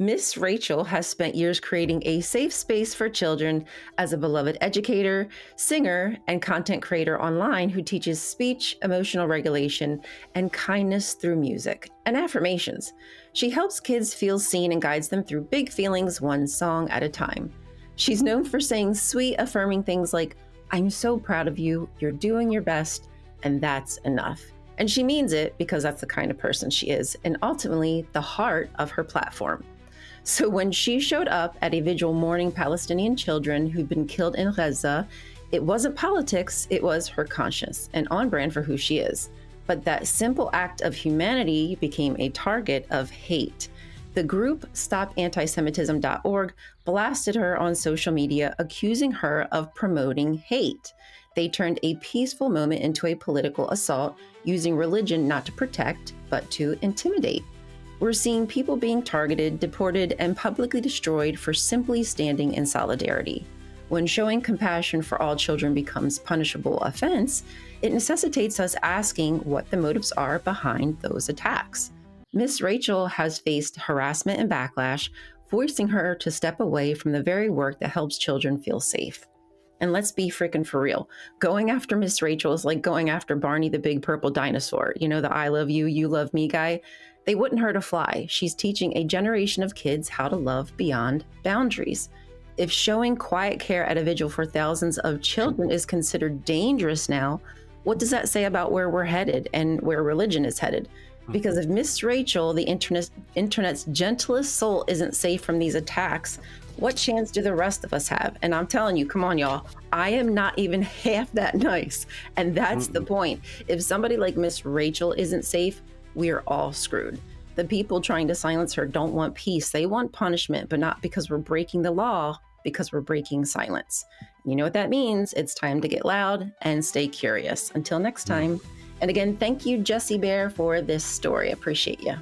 Miss Rachel has spent years creating a safe space for children as a beloved educator, singer, and content creator online who teaches speech, emotional regulation, and kindness through music and affirmations. She helps kids feel seen and guides them through big feelings one song at a time. She's known for saying sweet, affirming things like, "I'm so proud of you, you're doing your best, and that's enough." And she means it because that's the kind of person she is, and ultimately the heart of her platform. So when she showed up at a vigil mourning Palestinian children who'd been killed in Gaza, it wasn't politics, it was her conscience and on brand for who she is. But that simple act of humanity became a target of hate. The group StopAntisemitism.org blasted her on social media, accusing her of promoting hate. They turned a peaceful moment into a political assault, using religion not to protect, but to intimidate. We're seeing people being targeted, deported, and publicly destroyed for simply standing in solidarity. When showing compassion for all children becomes punishable offense, it necessitates us asking what the motives are behind those attacks. Miss Rachel has faced harassment and backlash, forcing her to step away from the very work that helps children feel safe. And let's be freaking for real. Going after Miss Rachel is like going after Barney the big purple dinosaur. You know, the I love you, you love me guy. They wouldn't hurt a fly. She's teaching a generation of kids how to love beyond boundaries. If showing quiet care at a vigil for thousands of children is considered dangerous now, what does that say about where we're headed and where religion is headed? Because if Miss Rachel, the internet's gentlest soul, isn't safe from these attacks, what chance do the rest of us have? And I'm telling you, come on, y'all, I am not even half that nice. And that's the point. If somebody like Miss Rachel isn't safe, we are all screwed. The people trying to silence her don't want peace. They want punishment, but not because we're breaking the law, because we're breaking silence. You know what that means? It's time to get loud and stay curious. Until next time. And again, thank you, Jesse Bear, for this story. Appreciate you.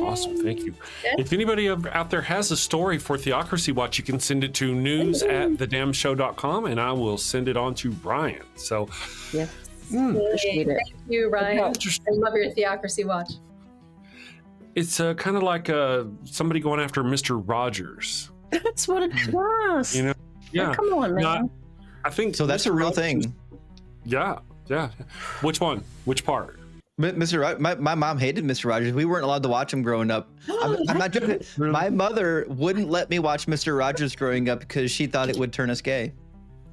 Awesome, thank you. If anybody out there has a story for Theocracy Watch, you can send it to news@thedamnshow.com and I will send it on to Brian. So, yeah. Appreciate it. Thank you, Ryan. I love your Theocracy Watch. It's kind of like somebody going after Mr. Rogers. That's what it was. You know, yeah. Come on, man. No, I think so. That's Mr. a real Rogers, thing. Yeah. Which one? Which part? Mr. My mom hated Mr. Rogers. We weren't allowed to watch him growing up. I'm not joking. My mother wouldn't let me watch Mr. Rogers growing up because she thought it would turn us gay.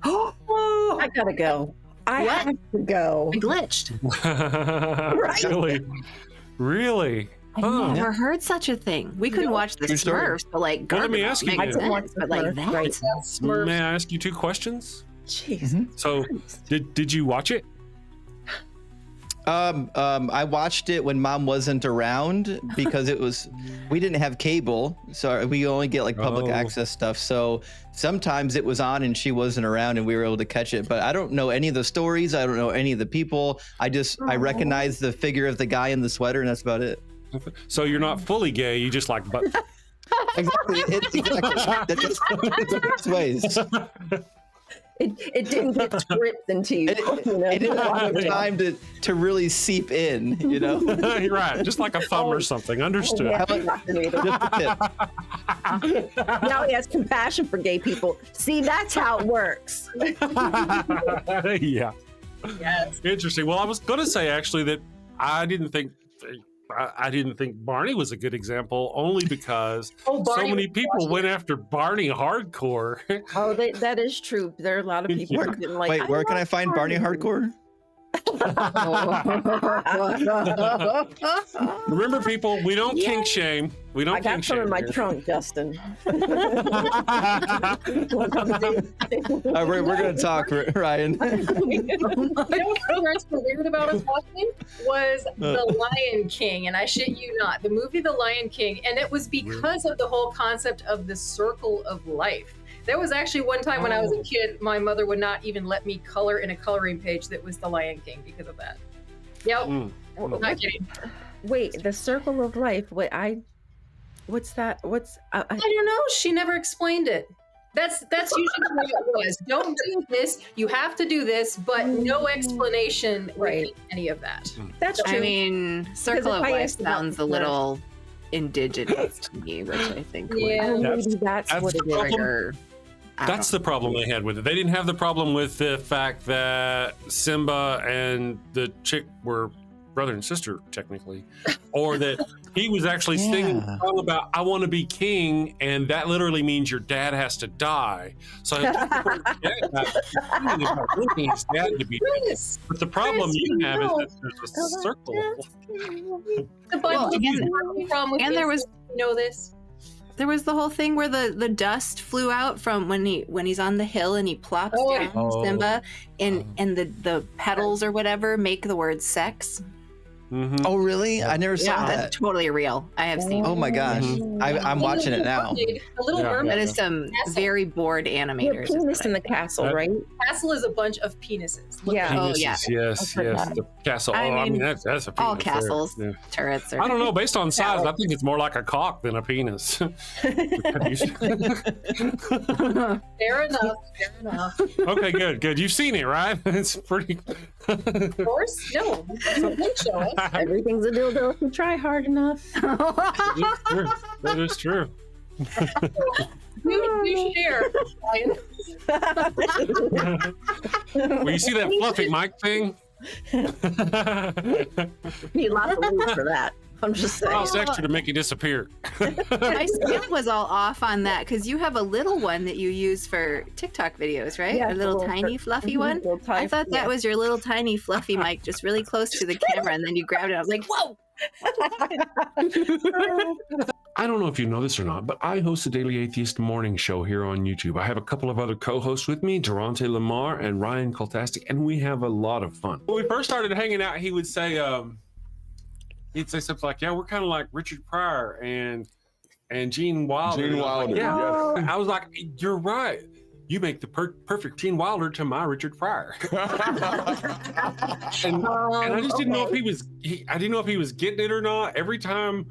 I gotta go. I have to go. I glitched. Right? Really? I've never heard such a thing. We couldn't watch the Smurfs, but like, well, let me ask you. But like that. Right. May I ask you 2 questions? Jeez. So, did you watch it? I watched it when Mom wasn't around because we didn't have cable, so we only get like public access stuff. So sometimes it was on and she wasn't around and we were able to catch it. But I don't know any of the stories. I don't know any of the people. I recognize the figure of the guy in the sweater and that's about it. So you're not fully gay. You just like butt. Exactly. That's both ways. It didn't get dripped into you. It didn't have time to really seep in, you know? You're right. Just like a thumb or something. Understood. Yeah, now he has compassion for gay people. See, that's how it works. Yeah. Yes. Interesting. Well, I was going to say actually that I didn't think Barney was a good example, only because so many people went after Barney hardcore. Oh, that is true. There are a lot of people who didn't like. Wait, where can I find Barney hardcore? Remember, people, we don't kink shame. We don't. I got some in my trunk, Justin. We're going to talk, Ryan. You know what's weird about us watching was The Lion King, and I shit you not, the movie The Lion King, and it was because of the whole concept of the circle of life. There was actually one time when I was a kid, my mother would not even let me color in a coloring page that was The Lion King because of that. Yep. Not kidding. Wait, the circle of life. What's that? I don't know. She never explained it. That's usually the way it was. Don't do this. You have to do this, but no explanation with any of that. That's true. I mean, circle of life sounds a little indigenous to me, which I think Yeah. would Maybe that's what the it is. problem. trigger. I That's don't the problem they had with it. They didn't have the problem with the fact that Simba and the chick were brother and sister, technically, or that he was actually singing a song about "I want to be king," and that literally means your dad has to die. So his dad wanting his dad to be dead. Chris, But the problem Chris, you have is no. that there's a circle. the Well, Bible and- the problem with and there this, was- you know this. There was the whole thing where the dust flew out from when he's on the hill and he plops Oh, down yeah. Simba, and the petals or whatever make the word sex. Mhm. Oh, really? I never saw Yeah, that. that's totally real. I have seen. Oh my gosh. I'm watching it now. The Little Yeah. Mermaid That is some Castle. very bored The animators. penis in the castle, That- right? Castle is a bunch of penises. Look Yeah. at it. Oh, Penises, yeah. yes, I've heard yes. that. The castle. I I mean, mean, that's a penis all there. castles, Yeah. turrets. I don't know. Based on size, I think it's more like a cock than a penis. Fair enough. Fair enough. Okay, good. You've seen it, right? It's pretty. Of course, no. Don't show us. Everything's a dildo if you try hard enough. That is true. You share, Ryan. Well, you see that fluffy mic thing? Need lots of lube for that. I'm just saying. Cost extra to make it disappear. My scale was all off on that because you have a little one that you use for TikTok videos, right? Yeah, a little little tiny fluffy one. Little tiny- I thought that was your little tiny fluffy mic, just really close to the camera, and then you grabbed it. I was like, "Whoa!" I don't know if you know this or not, but I host the Daily Atheist Morning Show here on YouTube. I have a couple of other co-hosts with me, Durante Lamar and Ryan Kultastic, and we have a lot of fun. When we first started hanging out, he would say, he'd say something like, "Yeah, we're kind of like Richard Pryor and Gene Wilder." Gene And I was like, Wilder, yeah. I was like, "You're right. You make the perfect Gene Wilder to my Richard Pryor." and I just didn't know if I didn't know if he was getting it or not. Every time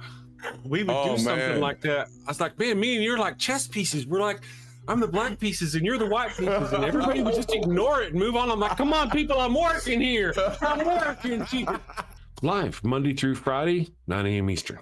we would do something man. like that, I was like, "Man, me and you're like chess pieces. We're like, I'm the black pieces and you're the white pieces," and everybody would just ignore it and move on. I'm like, "Come on, people, I'm working here. I'm working here." Live Monday through Friday, 9 a.m. Eastern.